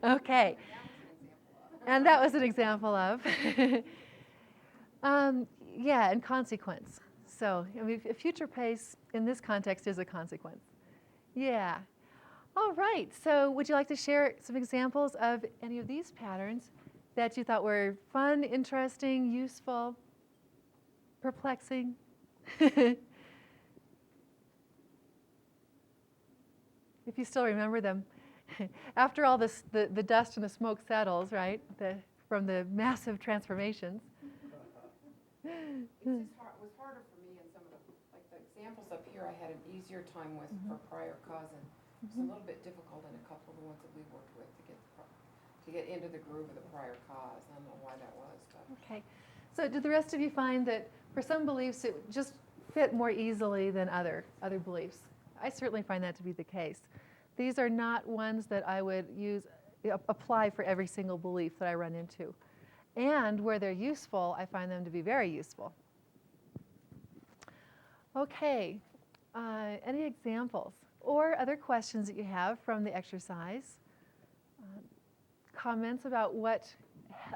Okay. And that was an example of. Yeah, and consequence. So, I mean, a future pace in this context is a consequence. Yeah. All right. So, would you like to share some examples of any of these patterns that you thought were fun, interesting, useful, perplexing? If you still remember them. After all this, the dust and the smoke settles, right, from the massive transformations. It was harder for me in some of the examples up here I had an easier time with for prior cause, and it's a little bit difficult in a couple of the ones that we worked with to get into the groove of the prior cause. I don't know why that was, but. Okay. So did the rest of you find that for some beliefs it just fit more easily than other beliefs? I certainly find that to be the case. These are not ones that I would apply for every single belief that I run into. And where they're useful, I find them to be very useful. Okay, any examples or other questions that you have from the exercise? Comments about what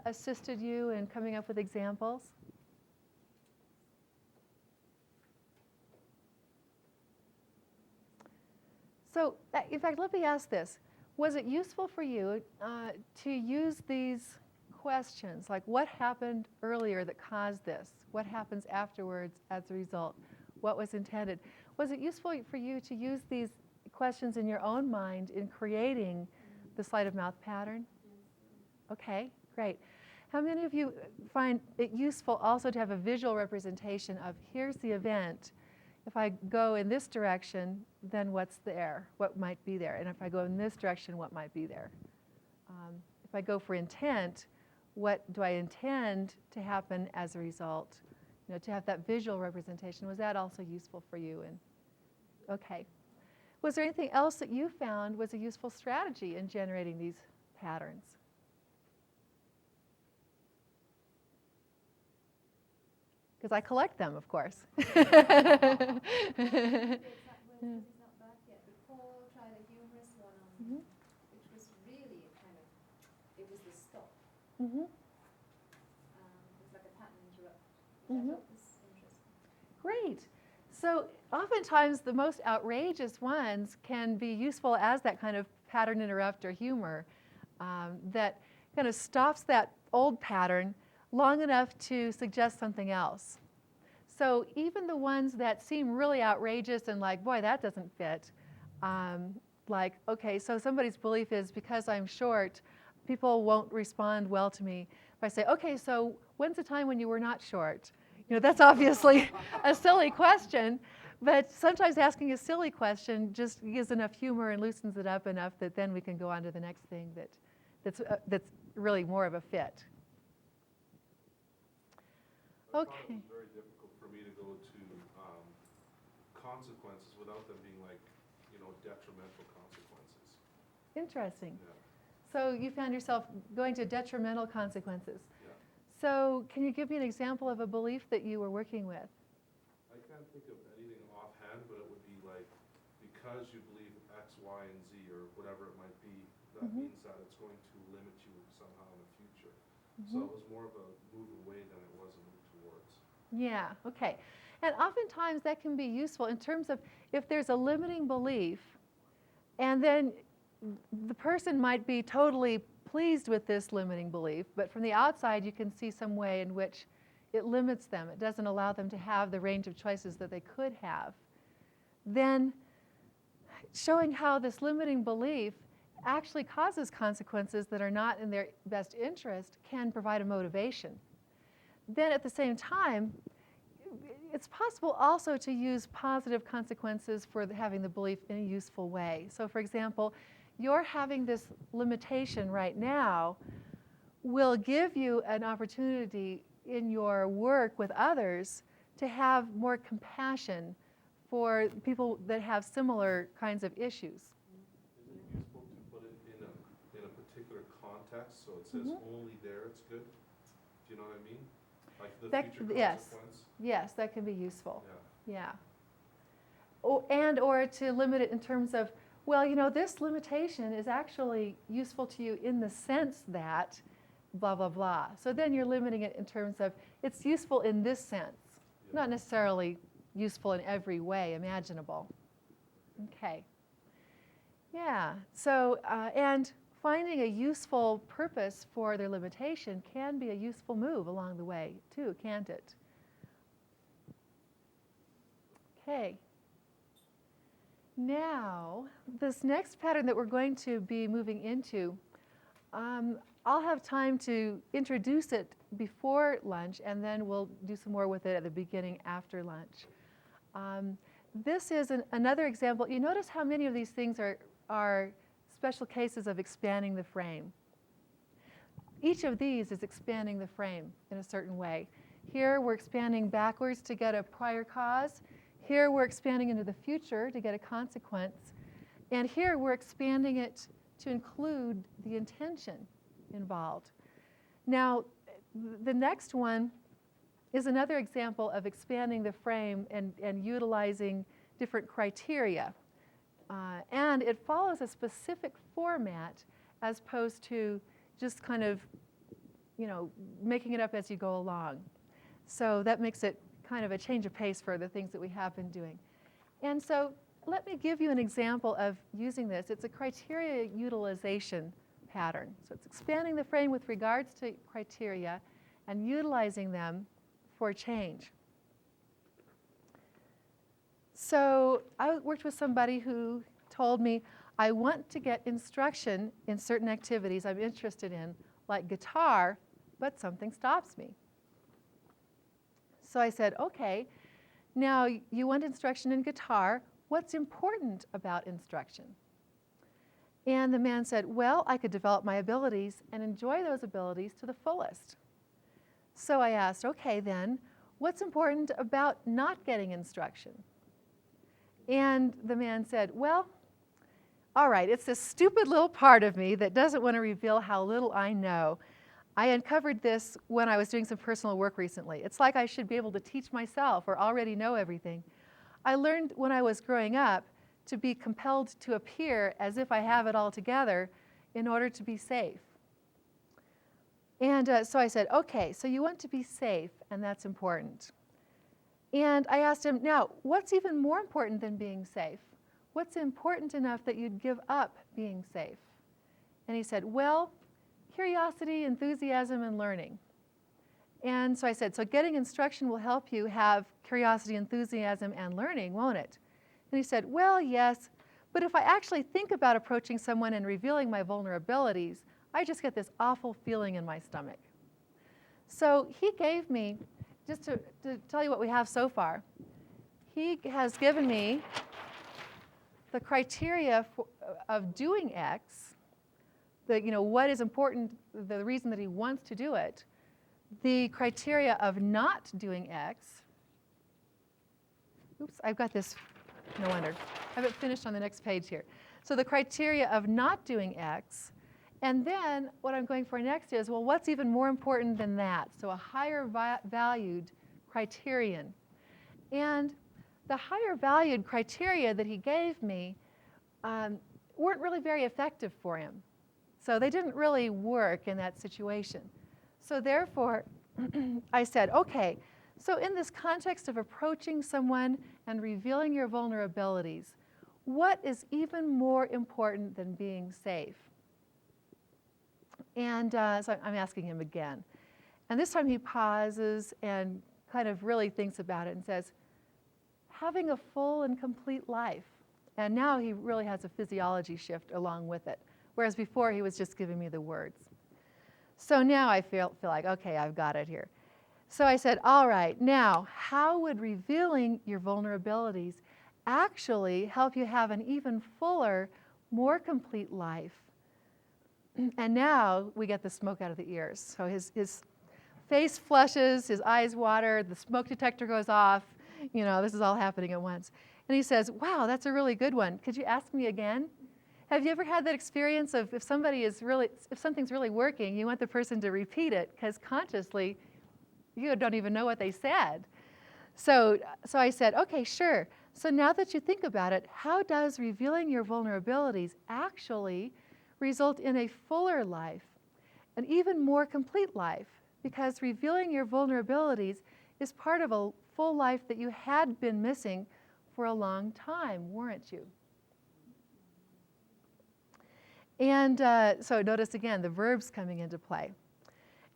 assisted you in coming up with examples? So, in fact, let me ask this. Was it useful for you to use these questions, like what happened earlier that caused this? What happens afterwards as a result? What was intended? Was it useful for you to use these questions in your own mind in creating the sleight of mouth pattern? Okay, great. How many of you find it useful also to have a visual representation of here's the event. If I go in this direction, then what's there? What might be there? And if I go in this direction, what might be there? If I go for intent, what do I intend to happen as a result? You know, to have that visual representation, was that also useful for you? And okay. Was there anything else that you found was a useful strategy in generating these patterns? Because I collect them, of course. Mm-hmm. It's like a pattern interrupt. Mm-hmm. I thought this was interesting. Great. So oftentimes the most outrageous ones can be useful as that kind of pattern interrupt or humor that kind of stops that old pattern long enough to suggest something else. So even the ones that seem really outrageous and like, boy, that doesn't fit, like, okay, so somebody's belief is because I'm short, people won't respond well to me. If I say, okay, so when's the time when you were not short? You know, that's obviously a silly question, but sometimes asking a silly question just gives enough humor and loosens it up enough that then we can go on to the next thing that's really more of a fit. I thought Okay. it was very difficult for me to go to consequences without them being like, detrimental consequences. Interesting. Yeah. So you found yourself going to detrimental consequences. Yeah. So can you give me an example of a belief that you were working with? I can't think of anything offhand, but it would be like, because you believe X, Y, and Z, or whatever it might be, that means that it's going to limit you somehow in the future. So it was more of a move away than it was a move towards. Yeah, okay. And oftentimes that can be useful in terms of if there's a limiting belief, and then the person might be totally pleased with this limiting belief, but from the outside you can see some way in which it limits them. It doesn't allow them to have the range of choices that they could have. Then showing how this limiting belief actually causes consequences that are not in their best interest can provide a motivation. Then at the same time, it's possible also to use positive consequences for having the belief in a useful way. So for example, your having this limitation right now will give you an opportunity in your work with others to have more compassion for people that have similar kinds of issues. Is it useful to put it in a particular context, so it says only there it's good? Do you know what I mean? Like the future consequence? Yes, that can be useful. Yeah. Yeah. Or to limit it in terms of well, you know, this limitation is actually useful to you in the sense that blah, blah, blah. So then you're limiting it in terms of it's useful in this sense, not necessarily useful in every way imaginable. Okay. Yeah. So, and finding a useful purpose for their limitation can be a useful move along the way, too, can't it? Okay. Now, this next pattern that we're going to be moving into, I'll have time to introduce it before lunch, and then we'll do some more with it at the beginning after lunch. This is another example. You notice how many of these things are special cases of expanding the frame. Each of these is expanding the frame in a certain way. Here we're expanding backwards to get a prior cause. Here we're expanding into the future to get a consequence. And here we're expanding it to include the intention involved. Now, the next one is another example of expanding the frame and utilizing different criteria. And it follows a specific format as opposed to just kind of, you know, making it up as you go along. So that makes it kind of a change of pace for the things that we have been doing. And so let me give you an example of using this. It's a criteria utilization pattern. So it's expanding the frame with regards to criteria and utilizing them for change. So I worked with somebody who told me, I want to get instruction in certain activities I'm interested in, like guitar, but something stops me. So I said, okay, now you want instruction in guitar. What's important about instruction? And the man said, well, I could develop my abilities and enjoy those abilities to the fullest. So I asked, okay then, what's important about not getting instruction? And the man said, well, all right, it's this stupid little part of me that doesn't want to reveal how little I know. I uncovered this when I was doing some personal work recently. It's like I should be able to teach myself or already know everything. I learned when I was growing up to be compelled to appear as if I have it all together in order to be safe. And so I said, okay, so you want to be safe, and that's important. And I asked him, now, what's even more important than being safe? What's important enough that you'd give up being safe? And he said, well, curiosity, enthusiasm, and learning. And so I said, so getting instruction will help you have curiosity, enthusiasm, and learning, won't it? And he said, well, yes, but if I actually think about approaching someone and revealing my vulnerabilities, I just get this awful feeling in my stomach. So he gave me, just to tell you what we have so far, he has given me the criteria of doing X, what is important, the reason that he wants to do it, the criteria of not doing X. Oops, I've got this, no wonder. I have it finished on the next page here. So the criteria of not doing X, and then what I'm going for next is, well, what's even more important than that? So a higher valued criterion. And the higher valued criteria that he gave me weren't really very effective for him. So they didn't really work in that situation. So therefore, I said, okay, so in this context of approaching someone and revealing your vulnerabilities, what is even more important than being safe? And so I'm asking him again. And this time he pauses and kind of really thinks about it and says, having a full and complete life. And now he really has a physiology shift along with it, whereas before he was just giving me the words. So now I feel like, okay, I've got it here. So I said, all right, now how would revealing your vulnerabilities actually help you have an even fuller, more complete life? And now we get the smoke out of the ears. So his face flushes, his eyes water, the smoke detector goes off. This is all happening at once. And he says, wow, that's a really good one. Could you ask me again? Have you ever had that experience of if something's really working, you want the person to repeat it because consciously you don't even know what they said. So I said, okay, sure. So now that you think about it, how does revealing your vulnerabilities actually result in a fuller life, an even more complete life? Because revealing your vulnerabilities is part of a full life that you had been missing for a long time, weren't you? And so notice again the verbs coming into play.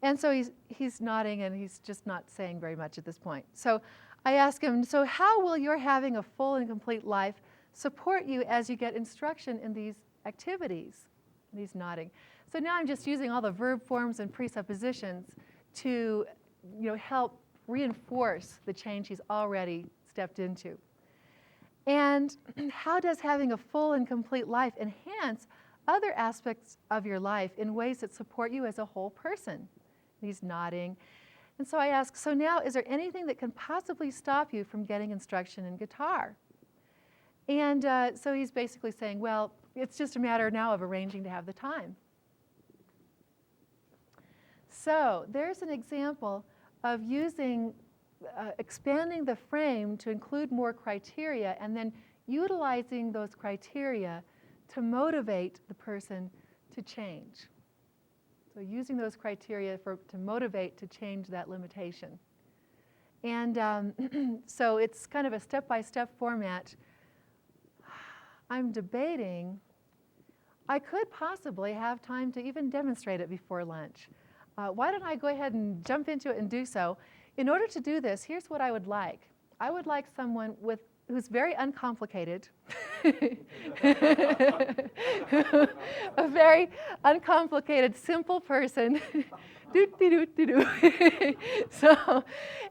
And so he's nodding and he's just not saying very much at this point. So I ask him, so how will your having a full and complete life support you as you get instruction in these activities? And he's nodding. So now I'm just using all the verb forms and presuppositions to help reinforce the change he's already stepped into. And how does having a full and complete life enhance other aspects of your life in ways that support you as a whole person? And he's nodding. And so I ask, so now is there anything that can possibly stop you from getting instruction in guitar? And so he's basically saying, well, it's just a matter now of arranging to have the time. So there's an example of using, expanding the frame to include more criteria and then utilizing those criteria to motivate the person to change. So using those criteria to motivate to change that limitation. And so it's kind of a step-by-step format. I'm debating, I could possibly have time to even demonstrate it before lunch. Why don't I go ahead and jump into it and do so? In order to do this, here's what I would like. I would like someone who's very uncomplicated, a very uncomplicated, simple person. So,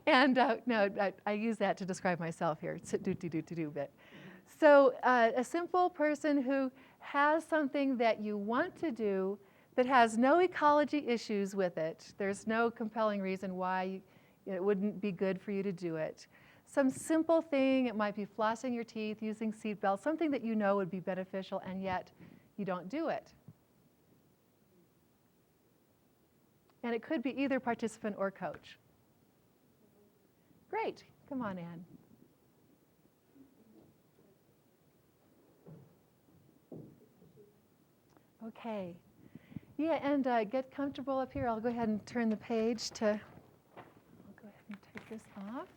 and no, I use that to describe myself here. It's do bit. So a simple person who has something that you want to do that has no ecology issues with it. There's no compelling reason why it wouldn't be good for you to do it. Some simple thing, it might be flossing your teeth, using seatbelts, something that you know would be beneficial, and yet you don't do it. And it could be either participant or coach. Great. Come on, Ann. Okay. Yeah, and get comfortable up here. I'll go ahead and turn the page to, I'll go ahead and take this off.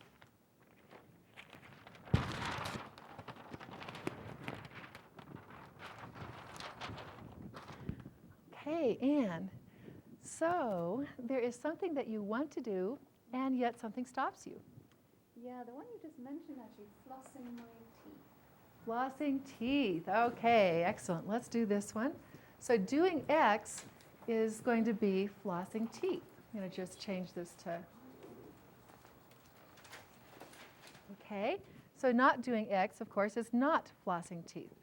Okay, Ann. So there is something that you want to do, and yet something stops you. Yeah, the one you just mentioned, actually, flossing my teeth. Flossing teeth. Okay, excellent. Let's do this one. So doing X is going to be flossing teeth. I'm going to just change this to, okay. So not doing X, of course, is not flossing teeth.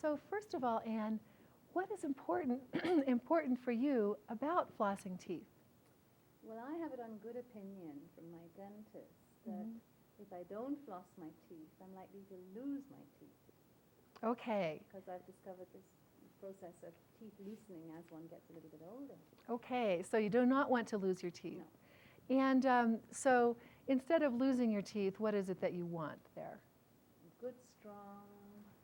So first of all, Ann, what is important for you about flossing teeth? Well, I have it on good opinion from my dentist that if I don't floss my teeth, I'm likely to lose my teeth. Okay. Because I've discovered this process of teeth loosening as one gets a little bit older. Okay, so you do not want to lose your teeth. No. And so instead of losing your teeth, what is it that you want there? Good, strong,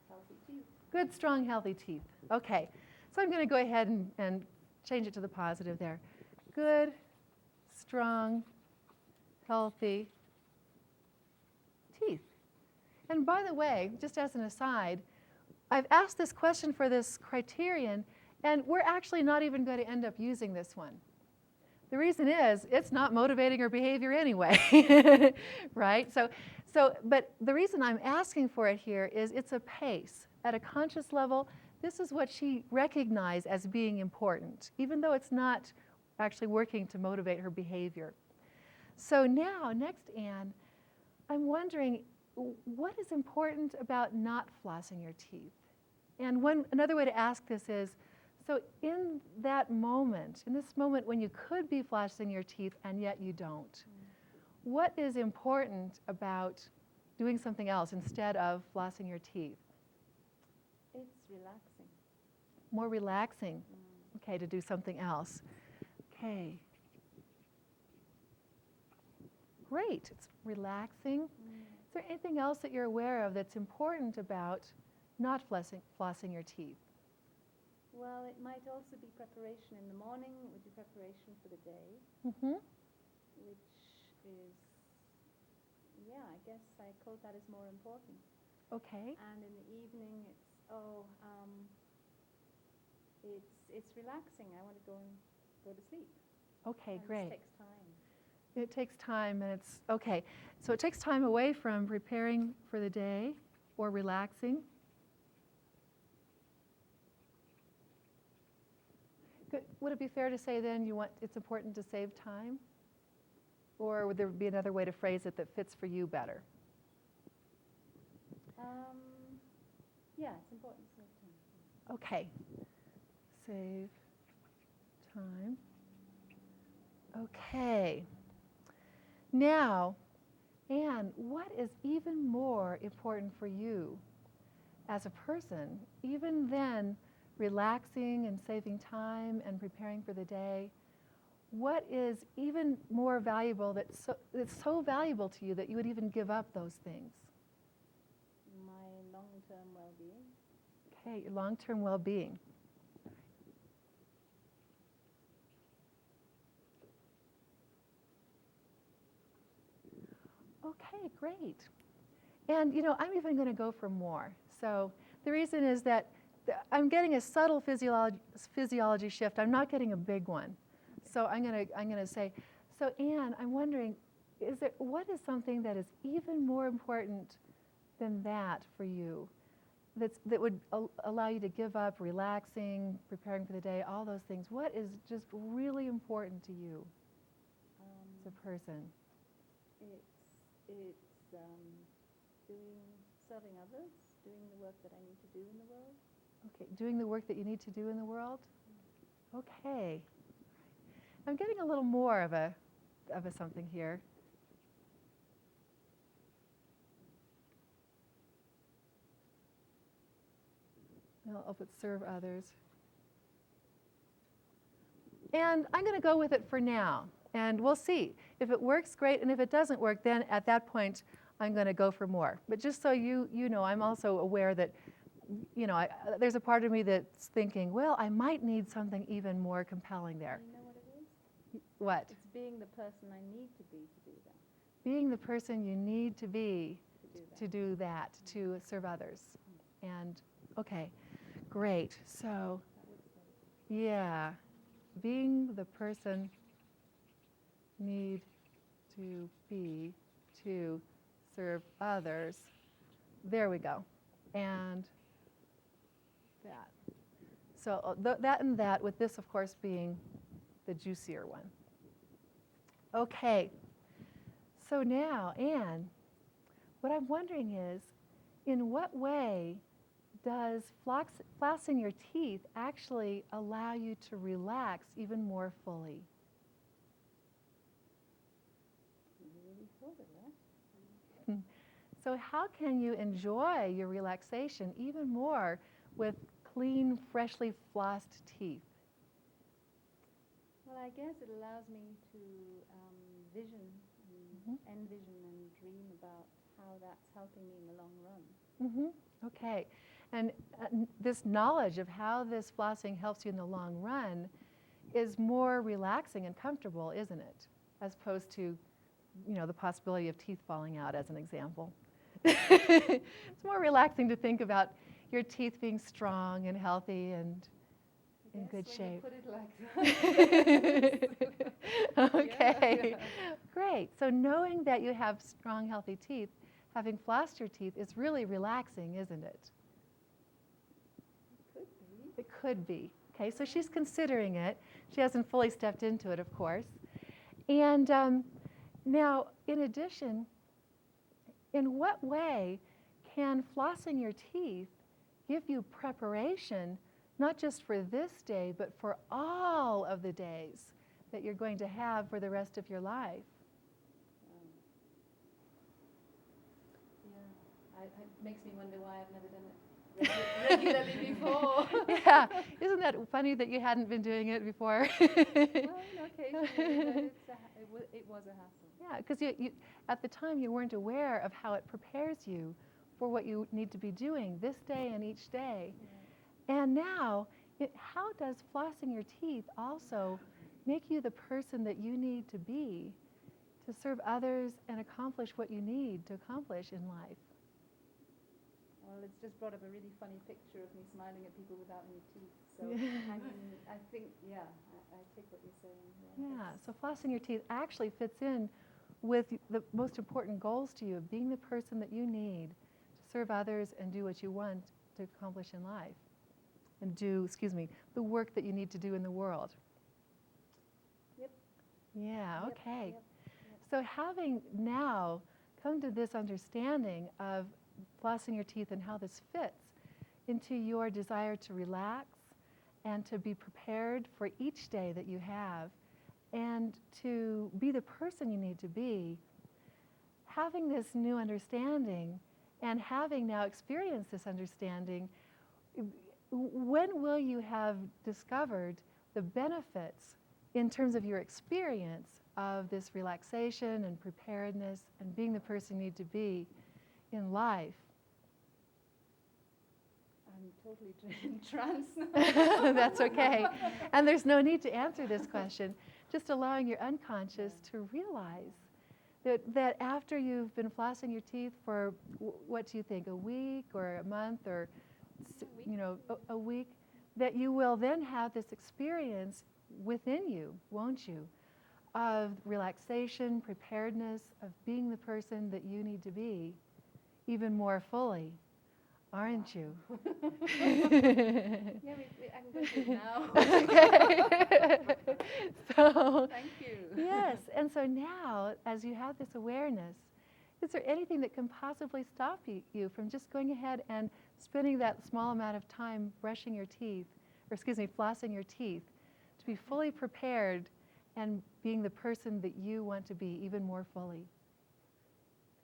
healthy teeth. Good, strong, healthy teeth. Okay, so I'm going to go ahead and change it to the positive there. Good, strong, healthy teeth. And by the way, just as an aside, I've asked this question for this criterion, and we're actually not even going to end up using this one. The reason is it's not motivating her behavior anyway, right? But the reason I'm asking for it here is it's a pace. At a conscious level, this is what she recognized as being important, even though it's not actually working to motivate her behavior. So now, next, Ann, I'm wondering, what is important about not flossing your teeth? And another way to ask this is, so in that moment, in this moment when you could be flossing your teeth and yet you don't, what is important about doing something else instead of flossing your teeth? It's relaxing. More relaxing. Okay, to do something else. Okay. Great. It's relaxing. there anything else that you're aware of that's important about not flossing your teeth? Well, it might also be preparation in the morning. It would be preparation for the day, Mm-hmm. which is, yeah, I guess I quote that as more important. Okay. And in the evening, it's relaxing. I want to go to sleep. Okay, And great. This takes time. It takes time, and it's okay. So it takes time away from preparing for the day or relaxing. Good. Would it be fair to say then it's important to save time? Or would there be another way to phrase it that fits for you better? Yeah, it's important to save time. Okay. Save time. Okay. Now, Anne, what is even more important for you as a person, even then relaxing and saving time and preparing for the day? What is even more valuable that's so valuable to you that you would even give up those things? My long-term well-being. Okay, your long-term well-being. Okay, great. And I'm even going to go for more. So the reason is that I'm getting a subtle physiology shift. I'm not getting a big one. So I'm going to say, so Anne, I'm wondering, what is something that is even more important than that for you? That would allow you to give up relaxing, preparing for the day, all those things. What is just really important to you as a person? It's serving others, doing the work that I need to do in the world. Okay, doing the work that you need to do in the world? Okay. I'm getting a little more of a something here. I'll put serve others. And I'm going to go with it for now. And we'll see. If it works, great. And if it doesn't work, then at that point, I'm going to go for more. But just so you know, I'm also aware that, there's a part of me that's thinking, well, I might need something even more compelling there. You know what it is? What? It's being the person I need to be to do that. Being the person you need to be to do that, to serve others. And, okay, great. So, yeah, being the person need to be to serve others. There we go. And that. So that and that, with this, of course, being the juicier one. Okay. So now, Anne, what I'm wondering is, in what way does flossing your teeth actually allow you to relax even more fully? Really thought of that. So how can you enjoy your relaxation even more with clean, freshly flossed teeth? Well, I guess it allows me to envision and dream about how that's helping me in the long run. Mm-hmm. Okay. And this knowledge of how this flossing helps you in the long run is more relaxing and comfortable, isn't it? As opposed to, the possibility of teeth falling out, as an example. It's more relaxing to think about your teeth being strong and healthy and in good shape. When you put it like that. Okay, Yeah. great. So knowing that you have strong, healthy teeth, having flossed your teeth is really relaxing, isn't it? Could be. It could be. Okay, so she's considering it. She hasn't fully stepped into it, of course. And now, in addition, in what way can flossing your teeth give you preparation, not just for this day, but for all of the days that you're going to have for the rest of your life? Yeah, it makes me wonder why I've never done it regularly before. Yeah, isn't that funny that you hadn't been doing it before? Well, occasionally, but it was a hassle. Yeah, because at the time you weren't aware of how it prepares you for what you need to be doing this day and each day. And now, how does flossing your teeth also make you the person that you need to be to serve others and accomplish what you need to accomplish in life? Well, it's just brought up a really funny picture of me smiling at people without any teeth. So I think, I take what you're saying. Yeah, so flossing your teeth actually fits in with the most important goals to you, of being the person that you need to serve others and do what you want to accomplish in life. And do, the work that you need to do in the world. Yep. Yeah, Yep, okay. yep. So having now come to this understanding of flossing your teeth and how this fits into your desire to relax and to be prepared for each day that you have and to be the person you need to be, having this new understanding and having now experienced this understanding, when will you have discovered the benefits in terms of your experience of this relaxation and preparedness and being the person you need to be in life? I'm totally in trance now. That's okay. And there's no need to answer this question. Just allowing your unconscious to realize that after you've been flossing your teeth for, what do you think, a week or a month or a week, that you will then have this experience within you, won't you, of relaxation, preparedness, of being the person that you need to be even more fully, aren't you? Yeah, I can go through it now. Okay. So, Thank you. yes, and so now, as you have this awareness, is there anything that can possibly stop you from just going ahead and spending that small amount of time brushing your teeth, or flossing your teeth, to be fully prepared and being the person that you want to be even more fully?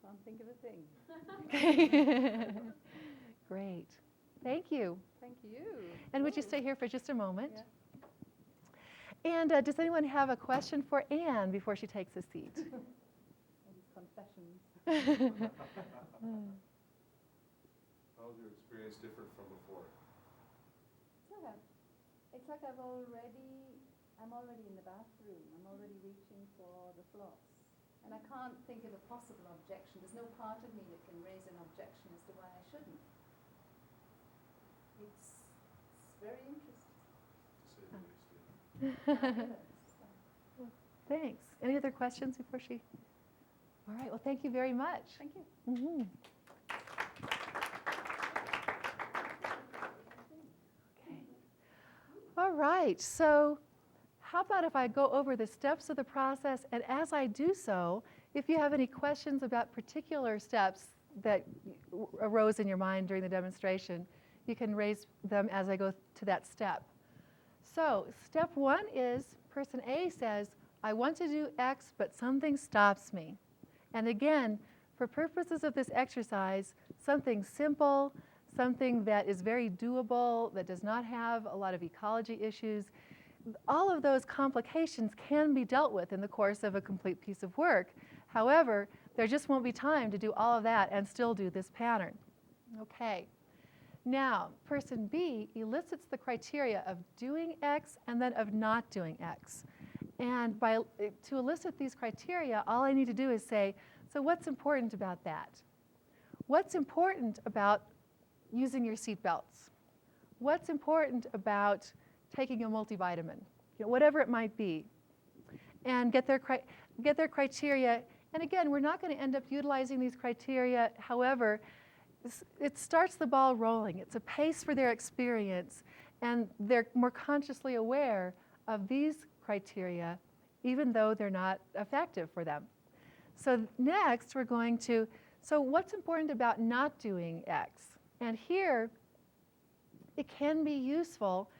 Can't think of a thing. Okay. Great. Thank you. Thank you. And would you stay here for just a moment? Yeah. And does anyone have a question for Anne before she takes a seat? All these confessions. How's your experience different from before? It's like I'm already in the bathroom. I'm already reaching for the floss. And I can't think of a possible objection. There's no part of me that can raise an objection as to why I shouldn't. It's very interesting. To say the least, yeah. Thanks. Any other questions before she? All right. Well, thank you very much. Thank you. Mm-hmm. Okay. All right. So how about if I go over the steps of the process, and as I do so, if you have any questions about particular steps that arose in your mind during the demonstration, you can raise them as I go to that step. So step one is person A says, I want to do X, but something stops me. And again, for purposes of this exercise, something simple, something that is very doable, that does not have a lot of ecology issues, all of those complications can be dealt with in the course of a complete piece of work. However, there just won't be time to do all of that and still do this pattern. Okay. Now, person B elicits the criteria of doing X and then of not doing X. And to elicit these criteria, all I need to do is say, so what's important about that? What's important about using your seatbelts? What's important about taking a multivitamin? Whatever it might be. And get their criteria. And again, we're not going to end up utilizing these criteria. However, it starts the ball rolling. It's a pace for their experience. And they're more consciously aware of these criteria, even though they're not effective for them. So next, we're going to, so what's important about not doing X? And here, it can be useful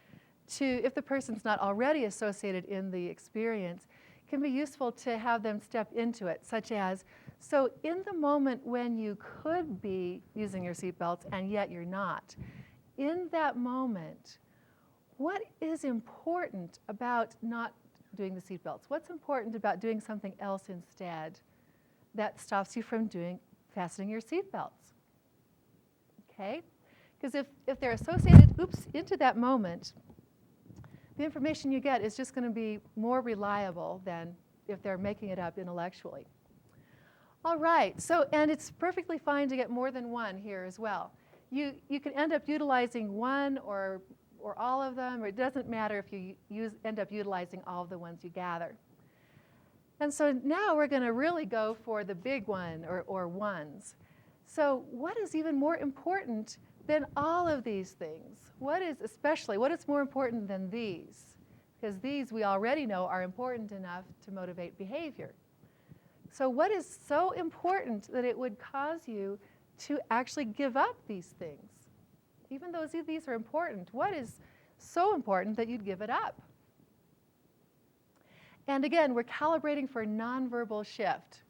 to, if the person's not already associated in the experience, it can be useful to have them step into it, such as, so in the moment when you could be using your seatbelts and yet you're not, in that moment, what is important about not doing the seatbelts? What's important about doing something else instead that stops you from fastening your seatbelts. Okay? Because if they're associated, into that moment, the information you get is just going to be more reliable than if they're making it up intellectually. All right, so, and it's perfectly fine to get more than one here as well. You can end up utilizing one or all of them, or it doesn't matter if you end up utilizing all of the ones you gather. And so now we're going to really go for the big one, or ones. So what is even more important than all of these things? What is more important than these? Because these we already know are important enough to motivate behavior. So what is so important that it would cause you to actually give up these things? Even though these are important, what is so important that you'd give it up? And again, we're calibrating for nonverbal shift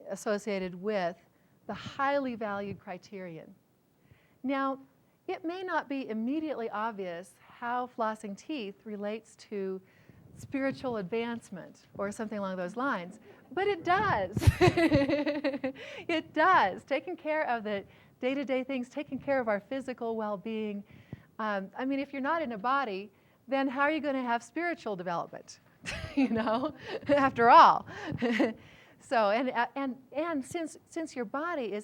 associated with the highly valued criterion. Now, it may not be immediately obvious how flossing teeth relates to spiritual advancement or something along those lines, but it does. It does. Taking care of the day-to-day things, taking care of our physical well-being. I mean, if you're not in a body, then how are you going to have spiritual development? You know, after all. So, and since your body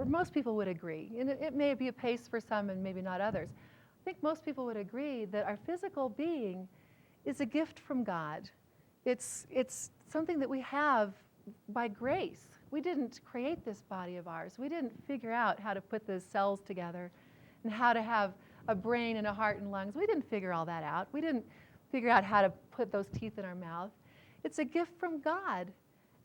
most people would agree, and it may be a pace for some and maybe not others. I think most people would agree that our physical being is a gift from God. It's something that we have by grace. We didn't create this body of ours. We didn't figure out how to put the cells together and how to have a brain and a heart and lungs. We didn't figure all that out. We didn't figure out how to put those teeth in our mouth. It's a gift from God.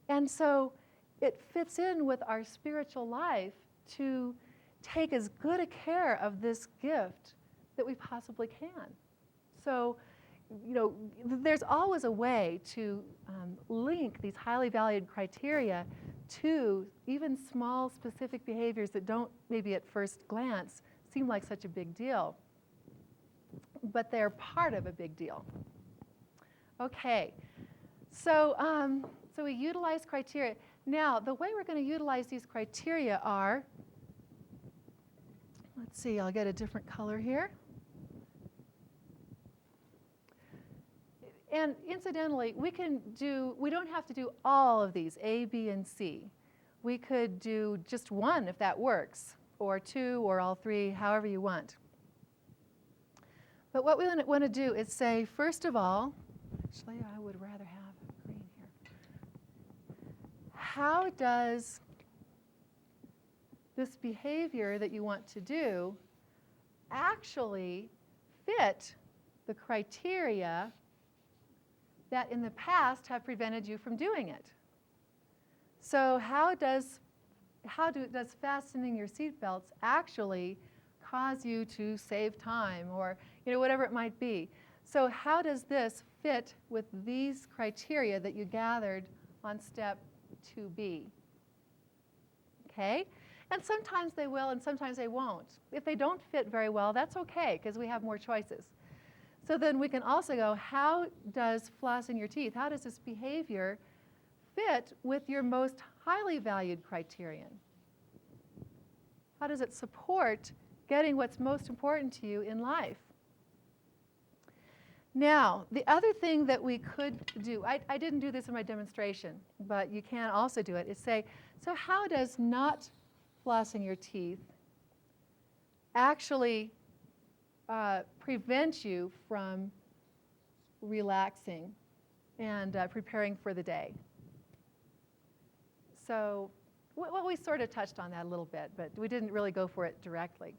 And so it fits in with our spiritual life to take as good a care of this gift that we possibly can. So, you know, there's always a way to link these highly valued criteria to even small specific behaviors that don't maybe at first glance seem like such a big deal, but they're part of a big deal. Okay, so we utilize criteria. Now, the way we're going to utilize these criteria are, let's see, I'll get a different color here. And incidentally, we don't have to do all of these, A, B, and C. We could do just one if that works, or two, or all three, however you want. But what we want to do is say, first of all, actually, I would rather have green here. How does this behavior that you want to do actually fit the criteria that in the past have prevented you from doing it? So how does fastening your seatbelts actually cause you to save time, or whatever it might be? So how does this fit with these criteria that you gathered on step 2B? Okay? And sometimes they will and sometimes they won't. If they don't fit very well, that's okay, because we have more choices. So then we can also go, how does flossing your teeth, how does this behavior fit with your most highly valued criterion? How does it support getting what's most important to you in life? Now, the other thing that we could do, I didn't do this in my demonstration, but you can also do it, is say, so how does not flossing your teeth actually prevent you from relaxing and preparing for the day? So, well, we sort of touched on that a little bit, but we didn't really go for it directly.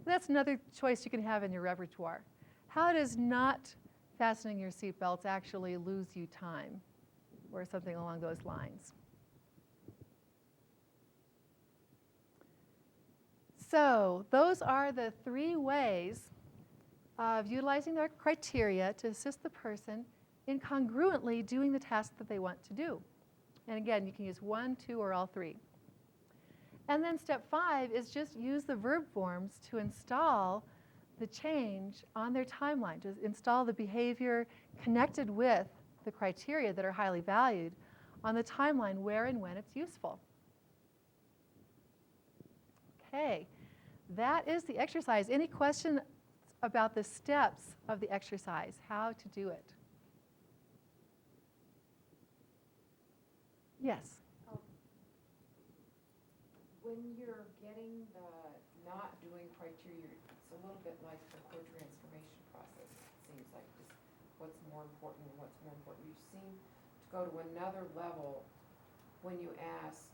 But that's another choice you can have in your repertoire. How does not fastening your seatbelts actually lose you time, or something along those lines? So those are the three ways of utilizing their criteria to assist the person in congruently doing the task that they want to do. And again, you can use one, two, or all three. And then step 5 is just use the verb forms to install the change on their timeline, to install the behavior connected with the criteria that are highly valued on the timeline where and when it's useful. Okay, that is the exercise. Any question about the steps of the exercise, how to do it? Yes. When you're getting the not doing criteria, it's a little bit like the core transformation process. It seems like just what's more important and what's more important. You seem to go to another level when you ask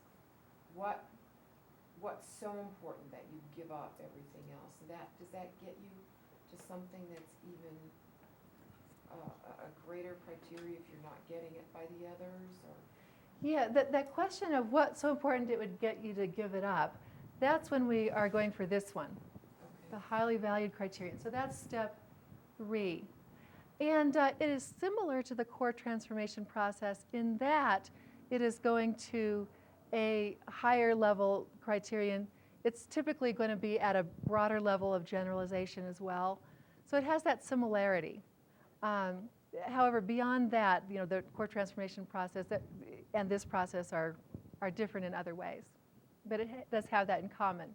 what's so important that you give up everything else. And does that get you to something that's even a greater criteria if you're not getting it by the others, or? Yeah, that question of what's so important it would get you to give it up, that's when we are going for this one, the highly valued criterion. So that's step 3. And it is similar to the core transformation process in that it is going to a higher level criterion. It's typically going to be at a broader level of generalization as well. So it has that similarity. However, beyond that, the core transformation process and this process are different in other ways. But it does have that in common.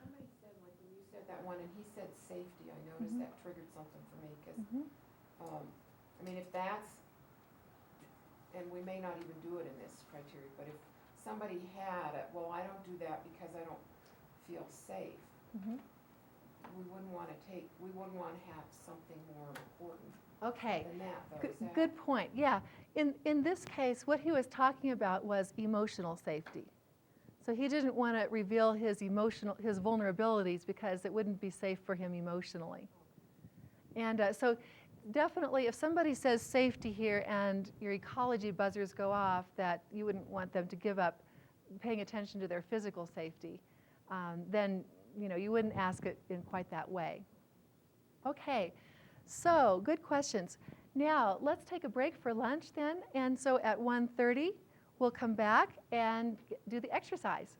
Somebody said, like when you said that one, and he said safety, I noticed that triggered something for me, because, I mean, if that's, and we may not even do it in this criteria, but if somebody had it, well, I don't do that because I don't feel safe, we wouldn't want to have something more important. Okay, than that, though. Is that- good point. Yeah, in this case, what he was talking about was emotional safety. So he didn't want to reveal his vulnerabilities because it wouldn't be safe for him emotionally. And so definitely, if somebody says safety here and your ecology buzzers go off, that you wouldn't want them to give up paying attention to their physical safety, then you wouldn't ask it in quite that way. Okay. So, good questions. Now, let's take a break for lunch then. And so at 1:30, we'll come back and do the exercise.